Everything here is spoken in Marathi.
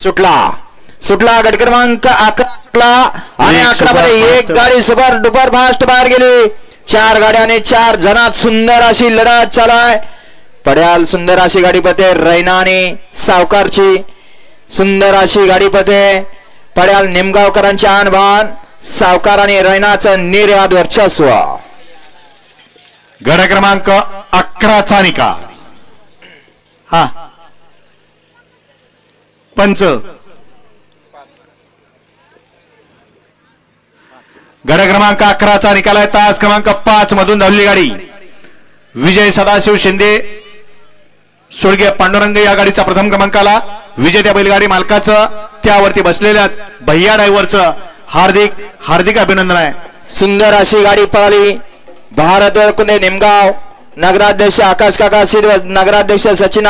सुटला गट क्रमांक 11 आणि 11 मध्ये एक गाडी सुपर डुपर फास्ट बाहेर गेली। 4 गाड्या आणि 4 जणात सुंदर अशी लढत चालू आहे। पड्याल सुंदर अशी गाडी पते रैना आणि सावकारची सुंदर अशी गाडी पते पड्याल निमगावकरांचे आणबान सावकार आणि रैनाचं निर्याद वर्चस्व। गट क्रमांक 11 चा निकाल हा पंच गट क्रमांक 11 चा निकाल आहे। तास क्रमांक 5 मधून धावलेली गाडी विजय सदाशिव शिंदे स्वर्गीय पांडुरंग या गाडीचा प्रथम क्रमांकाला विजेत्या बैलगाडी मालकाचं त्यावरती बसलेल्या भैया ड्रायव्हरचं हार्दिक हार्दिक अभिनंदन आहे। सुंदर अशी गाडी पळाली। भारत निमगाव नगराध्यक्ष आकाश काका नगराध्यक्ष सचिन